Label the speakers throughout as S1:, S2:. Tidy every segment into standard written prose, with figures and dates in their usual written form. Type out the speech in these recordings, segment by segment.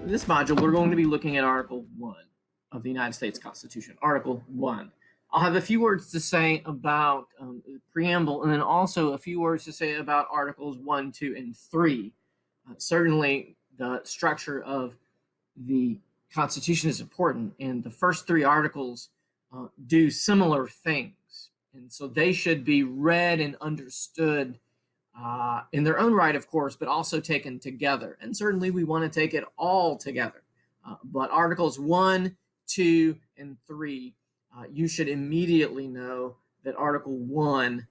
S1: In this module, we're going to be looking at Article 1 of the United States Constitution. Article 1. I'll have a few words to say about the preamble, and then also a few words to say about Articles 1, 2, and 3. Certainly, the structure of the Constitution is important, and the first three articles do similar things. And so they should be read and understood in their own right, of course, but also taken together. And certainly we want to take it all together. But Articles 1, 2, and 3, you should immediately know that Article 1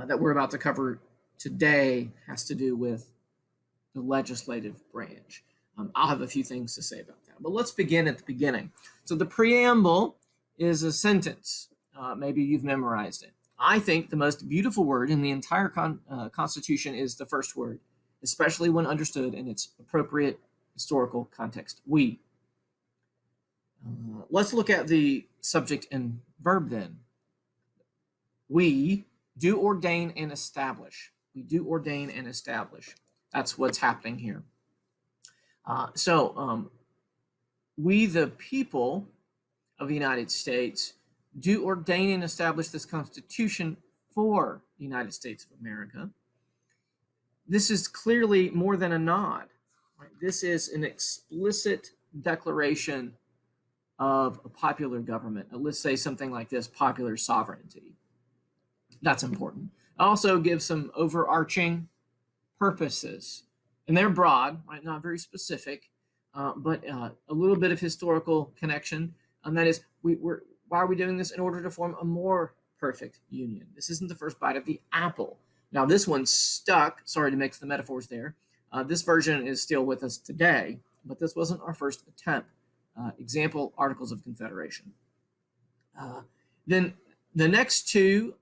S1: that we're about to cover today has to do with the legislative branch. I'll have a few things to say about that. But let's begin at the beginning. So the preamble is a sentence. Maybe you've memorized it. I think the most beautiful word in the entire Constitution is the first word, especially when understood in its appropriate historical context. We. Let's look at the subject and verb then. We do ordain and establish. We do ordain and establish. That's what's happening here. We, the people of the United States, do ordain and establish this Constitution for the United States of America. This is clearly more than a nod. Right? This is an explicit declaration of a popular government. Let's say something like this: popular sovereignty. That's important. It also gives some overarching purposes, and they're broad, right? Not very specific, but a little bit of historical connection, and that is why are we doing this? In order to form a more perfect union. This isn't the first bite of the apple. Now, this one stuck. Sorry to mix the metaphors there. This version is still with us today, but this wasn't our first attempt. Example, Articles of Confederation. Then the next two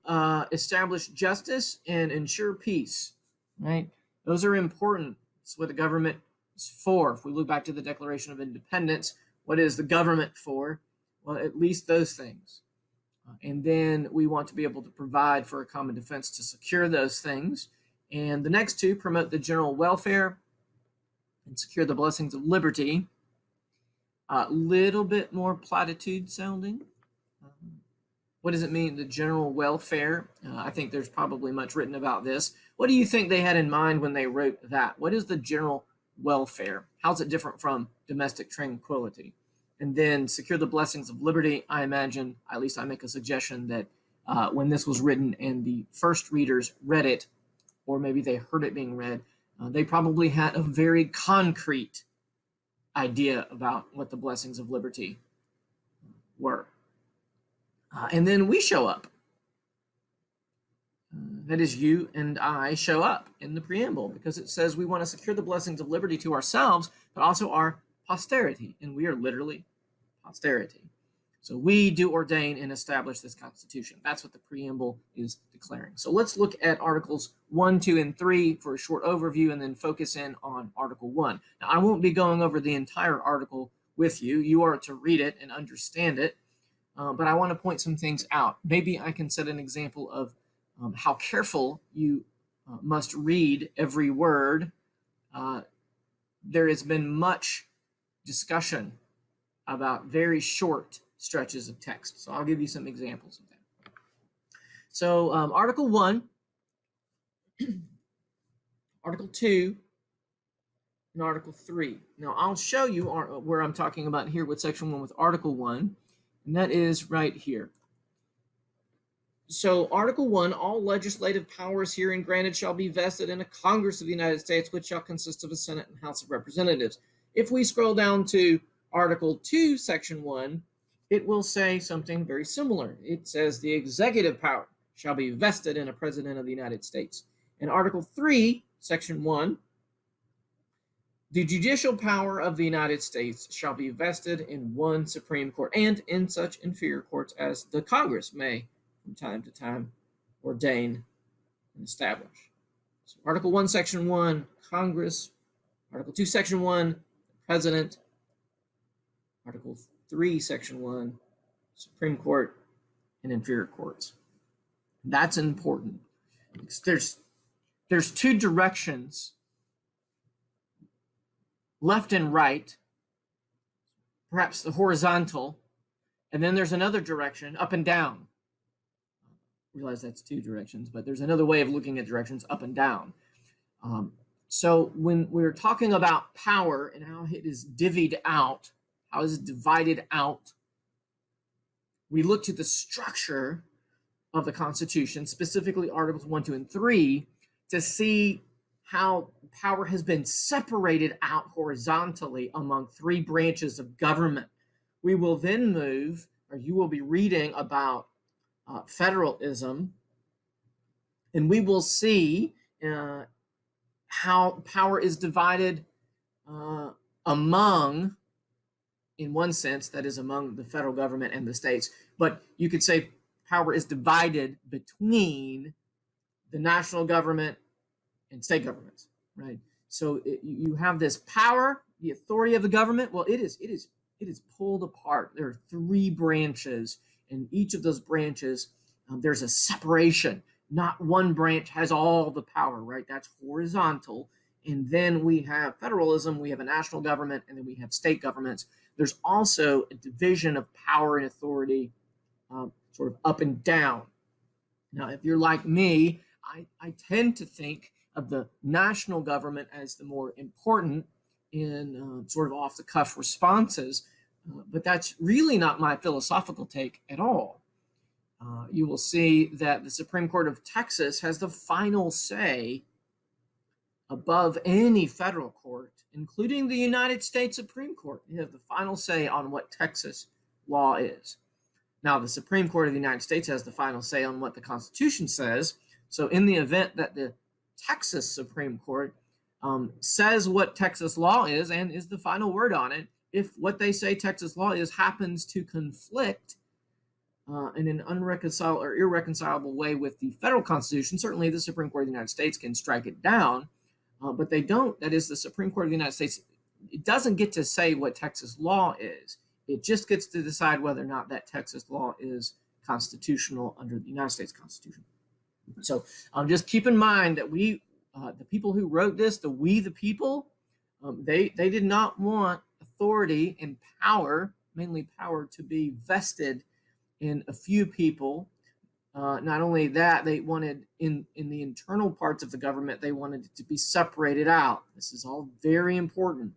S1: establish justice and ensure peace. Right? Those are important. It's what the government is for. If we look back to the Declaration of Independence, what is the government for? Well, at least those things. And then we want to be able to provide for a common defense to secure those things. And the next two promote the general welfare and secure the blessings of liberty. A little bit more platitude sounding. What does it mean, the general welfare? I think there's probably much written about this. What do you think they had in mind when they wrote that? What is the general welfare? How's it different from domestic tranquility? And then secure the blessings of liberty. I imagine, at least I make a suggestion, that when this was written and the first readers read it, or maybe they heard it being read, they probably had a very concrete idea about what the blessings of liberty were. And then we show up. That is, you and I show up in the preamble, because it says we want to secure the blessings of liberty to ourselves, but also our posterity, and we are literally posterity. So we do ordain and establish this Constitution. That's what the preamble is declaring. So let's look at Articles 1, 2, and 3 for a short overview, and then focus in on Article 1. Now, I won't be going over the entire article with you. You are to read it and understand it, but I want to point some things out. Maybe I can set an example of how careful you must read every word. There has been much discussion about very short stretches of text. So I'll give you some examples of that. So Article 1, Article 2, and Article 3. Now I'll show you where I'm talking about here with Section 1 with Article 1, and that is right here. So Article 1, all legislative powers herein granted shall be vested in a Congress of the United States, which shall consist of a Senate and House of Representatives. If we scroll down to Article 2, Section 1, it will say something very similar. It says the executive power shall be vested in a President of the United States. In Article 3, Section 1, the judicial power of the United States shall be vested in one Supreme Court and in such inferior courts as the Congress may from time to time ordain and establish. So Article 1, Section 1, Congress. Article 2, Section 1, President. Article 3, Section 1, Supreme Court and inferior courts. That's important. There's two directions left and right, perhaps the horizontal, and then there's another direction, up and down. I realize that's two directions, but there's another way of looking at directions, up and down. So when we're talking about power and how it is divvied out, how it is divided out, we look to the structure of the Constitution, specifically Articles 1, 2, and 3, to see how power has been separated out horizontally among three branches of government. We will then move, or you will be reading about federalism, and we will see how power is divided among, in one sense, that is among the federal government and the states, but you could say power is divided between the national government and state governments, right? So you have this power, the authority of the government. Well, it is pulled apart. There are three branches, and each of those branches, there's a separation. Not one branch has all the power, right? That's horizontal. And then we have federalism, we have a national government, and then we have state governments. There's also a division of power and authority, sort of up and down. Now, if you're like me, I tend to think of the national government as the more important in sort of off-the-cuff responses, but that's really not my philosophical take at all. You will see that the Supreme Court of Texas has the final say above any federal court, including the United States Supreme Court. They have the final say on what Texas law is. Now, the Supreme Court of the United States has the final say on what the Constitution says. So in the event that the Texas Supreme Court says what Texas law is and is the final word on it, if what they say Texas law is happens to conflict in an unreconcilable or irreconcilable way with the federal Constitution, certainly the Supreme Court of the United States can strike it down, but they don't. That is, the Supreme Court of the United States, it doesn't get to say what Texas law is. It just gets to decide whether or not that Texas law is constitutional under the United States Constitution. So just keep in mind that we, the people who wrote this, we the people, they did not want authority and power, mainly power, to be vested in a few people. Not only that, they wanted in the internal parts of the government, they wanted it to be separated out. This is all very important.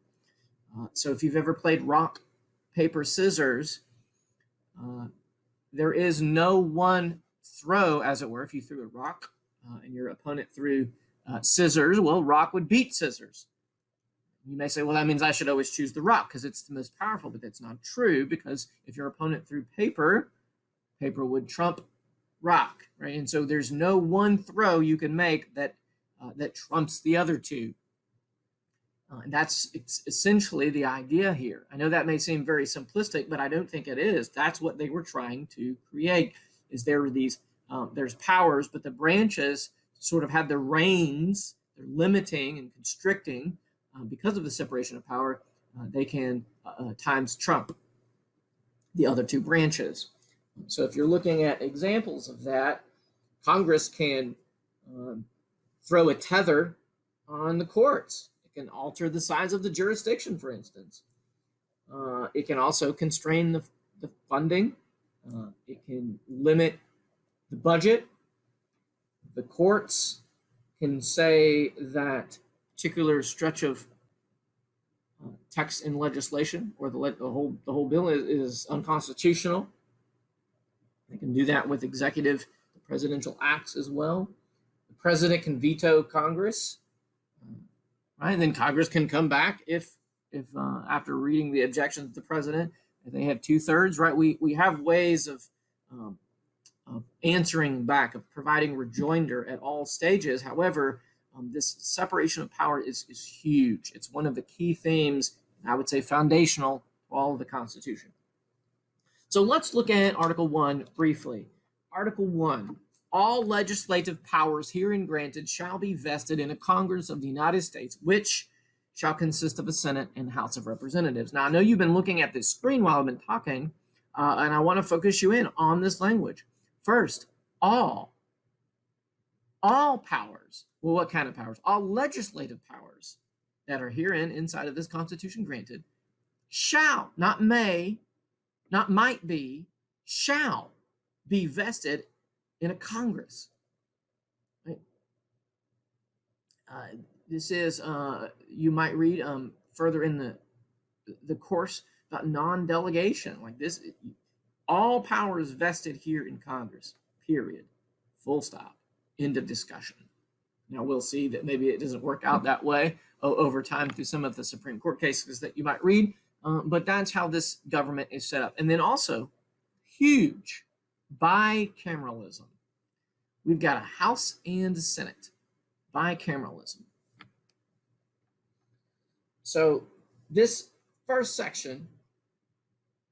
S1: So if you've ever played rock, paper, scissors, there is no one throw, as it were. If you threw a rock and your opponent threw scissors, well, rock would beat scissors. You may say, well, that means I should always choose the rock because it's the most powerful, but that's not true, because if your opponent threw paper, paper would trump rock, right? And so there's no one throw you can make that trumps the other two. And that's essentially the idea here. I know that may seem very simplistic, but I don't think it is. That's what they were trying to create, is there were these, there's powers, but the branches sort of had the reins. They're limiting and constricting because of the separation of power. They can times trump the other two branches. So if you're looking at examples of that, Congress can throw a tether on the courts. Can alter the size of the jurisdiction, for instance. It can also constrain the funding. It can limit the budget. The courts can say that particular stretch of text in legislation or the whole bill is unconstitutional. They can do that with executive, the presidential acts as well. The president can veto Congress. Right, and then Congress can come back if after reading the objections of the president, if they have 2/3, right? We have ways of answering back, of providing rejoinder at all stages. However, this separation of power is huge. It's one of the key themes, I would say foundational to all of the Constitution. So let's look at Article 1 briefly. Article 1. All legislative powers herein granted shall be vested in a Congress of the United States, which shall consist of a Senate and House of Representatives. Now, I know you've been looking at this screen while I've been talking, and I want to focus you in on this language. First, all powers. Well, what kind of powers? All legislative powers that are herein inside of this Constitution granted shall, not may, not might be, shall be vested in a Congress. Right? This is, you might read further in the course about non-delegation. Like this, all power is vested here in Congress, period. Full stop. End of discussion. Now we'll see that maybe it doesn't work out that way over time through some of the Supreme Court cases that you might read, but that's how this government is set up. And then also, huge bicameralism. We've got a House and a Senate. Bicameralism. So this first section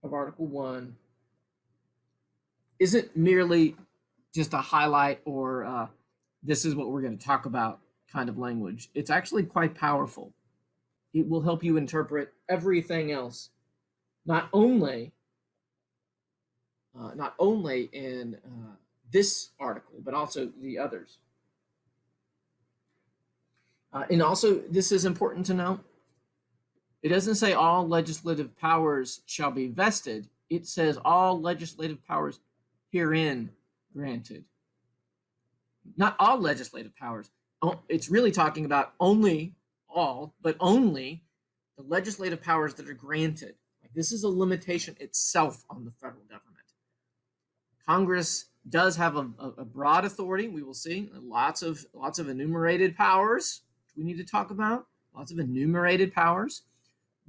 S1: of Article 1 isn't merely just a highlight or this is what we're going to talk about kind of language. It's actually quite powerful. It will help you interpret everything else, not only in this article, but also the others. And also, this is important to know. It doesn't say all legislative powers shall be vested. It says all legislative powers herein granted. Not all legislative powers. It's really talking about only all, but only the legislative powers that are granted. Like this is a limitation itself on the federal government. Congress does have a broad authority. We will see lots of enumerated powers, which we need to talk about. Lots of enumerated powers,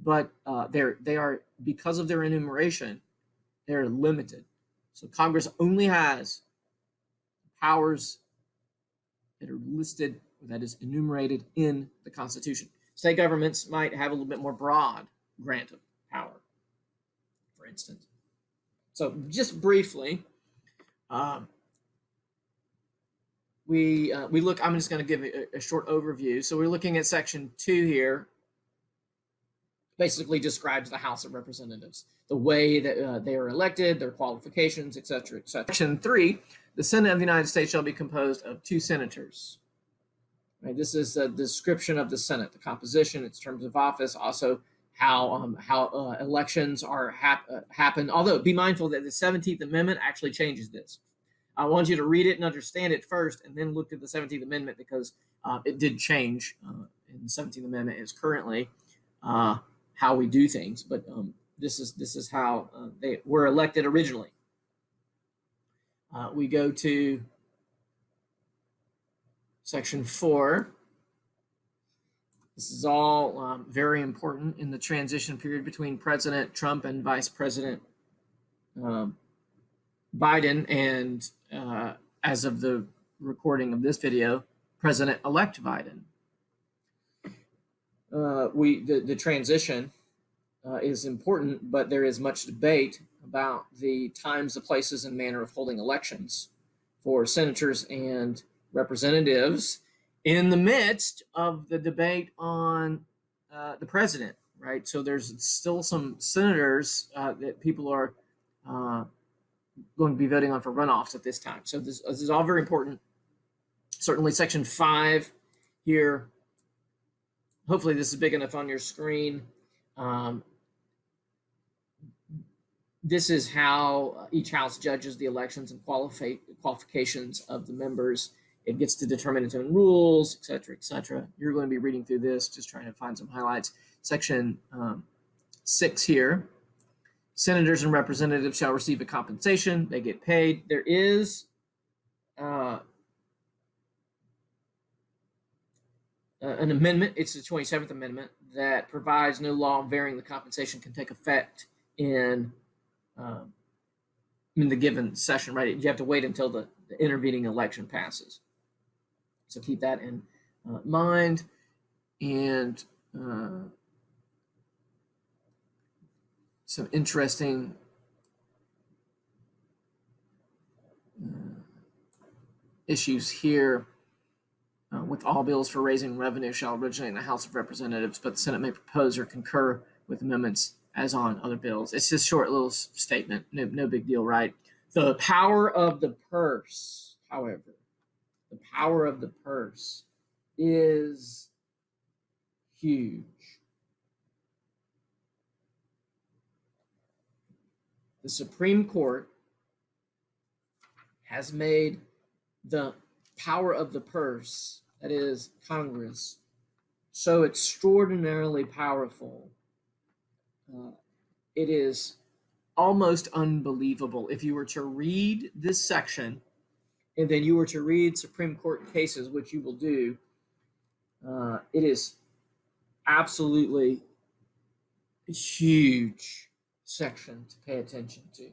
S1: but they are, because of their enumeration, they're limited. So Congress only has powers that are listed, that is enumerated in the Constitution. State governments might have a little bit more broad grant of power, for instance. So just briefly, we look. I'm just going to give a short overview. So we're looking at Section 2 here. Basically describes the House of Representatives, the way that they are elected, their qualifications, etc., etc. Section 3, the Senate of the United States shall be composed of 2 senators. Right, this is a description of the Senate, the composition, its terms of office, also how elections are happen. Although, be mindful that the 17th Amendment actually changes this. I want you to read it and understand it first, and then look at the 17th Amendment because it did change. In the 17th Amendment is currently how we do things, but this is how they were elected originally. We go to Section 4. This is all very important in the transition period between President Trump and Vice President Biden, and as of the recording of this video, President-elect Biden. The transition is important, but there is much debate about the times, the places, and manner of holding elections for senators and representatives in the midst of the debate on the president, right? So there's still some senators that people are going to be voting on for runoffs at this time. So this is all very important. Certainly Section 5 here. Hopefully this is big enough on your screen. This is how each house judges the elections and qualifications of the members. It gets to determine its own rules, et cetera, et cetera. You're going to be reading through this, just trying to find some highlights. Section 6 here. Senators and representatives shall receive a compensation. They get paid. There is an amendment. It's the 27th Amendment that provides no law varying the compensation can take effect in the given session, right? You have to wait until the intervening election passes. So keep that in mind. And some interesting issues here. With all bills for raising revenue shall originate in the House of Representatives, but the Senate may propose or concur with amendments as on other bills. It's just a short little statement. No big deal, right? The power of the purse, however, the power of the purse is huge. The Supreme Court has made the power of the purse, that is Congress, so extraordinarily powerful. It is almost unbelievable. If you were to read this section and then you were to read Supreme Court cases, which you will do, it is absolutely a huge section to pay attention to.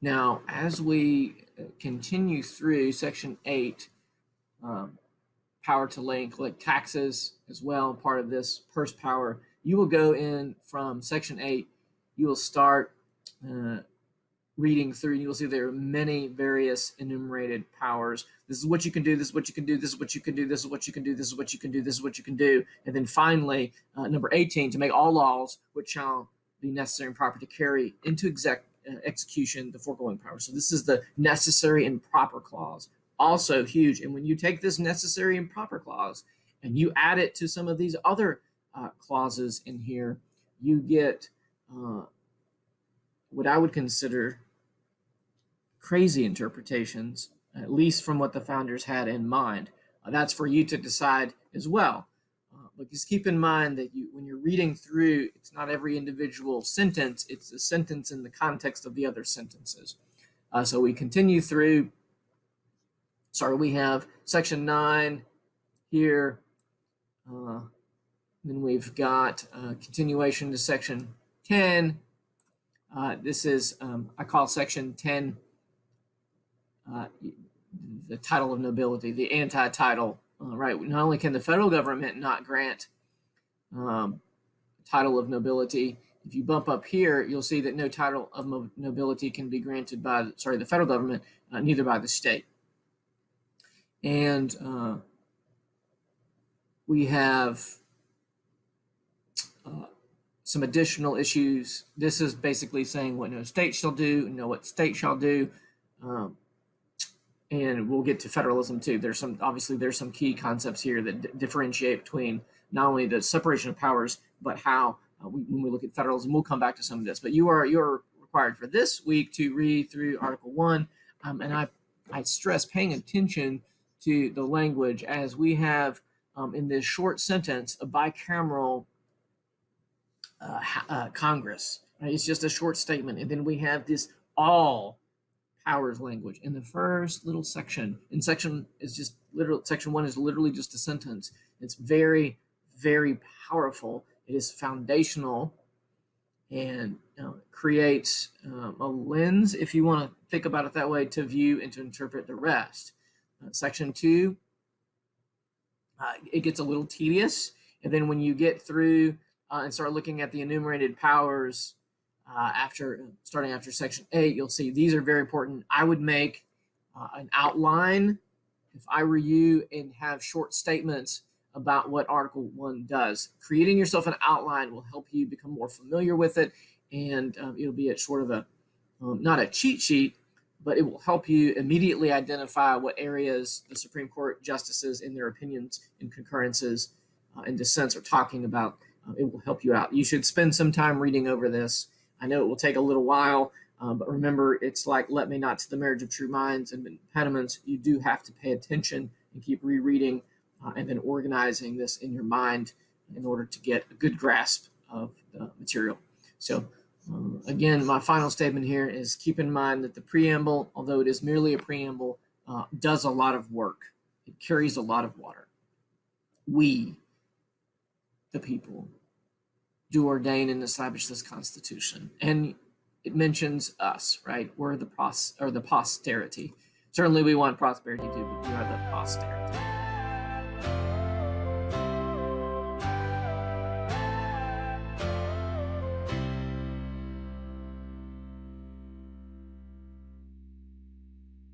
S1: Now, as we continue through Section 8, power to lay and collect taxes as well, part of this purse power, you will go in from Section 8, you will start reading through, and you will see there are many various enumerated powers. This is what you can do, this is what you can do, this is what you can do, this is what you can do, this is what you can do, this is what you can do. And then finally, number 18, to make all laws which shall be necessary and proper to carry into execution the foregoing power. So this is the necessary and proper clause. Also huge. And when you take this necessary and proper clause and you add it to some of these other clauses in here, you get what I would consider crazy interpretations, at least from what the founders had in mind. That's for you to decide as well. But just keep in mind that when you're reading through, it's not every individual sentence, it's a sentence in the context of the other sentences. So we continue through. We have Section 9 here. Then we've got continuation to Section 10. This is, I call Section 10 the title of nobility, the anti-title, right? Not only can the federal government not grant title of nobility, if you bump up here, you'll see that no title of nobility can be granted by, the federal government, neither by the state. And we have some additional issues. This is basically saying what no state shall do, what state shall do. And we'll get to federalism too. There's some key concepts here that differentiate between not only the separation of powers, but how when we look at federalism, we'll come back to some of this. But you're required for this week to read through Article 1, and I stress paying attention to the language, as we have in this short sentence a bicameral Congress. Right? It's just a short statement, and then we have this all powers language in the first little section. And section 1 is literally just a sentence. It's very, very powerful. It is foundational and creates a lens, if you want to think about it that way, to view and to interpret the rest. Section 2, it gets a little tedious. And then when you get through and start looking at the enumerated powers, starting after Section 8, you'll see these are very important. I would make an outline if I were you and have short statements about what Article 1 does. Creating yourself an outline will help you become more familiar with it, and it'll be a sort of a, not a cheat sheet, but it will help you immediately identify what areas the Supreme Court justices in their opinions and concurrences and dissents are talking about. It will help you out. You should spend some time reading over this. I know it will take a little while, but remember, it's like let me not to the marriage of true minds and impediments. You do have to pay attention and keep rereading and then organizing this in your mind in order to get a good grasp of the material. So again, my final statement here is keep in mind that the preamble, although it is merely a preamble, does a lot of work. It carries a lot of water. We, the people, do ordain and establish this Constitution. And it mentions us, right? We're the posterity. Certainly we want prosperity too, but we are the posterity.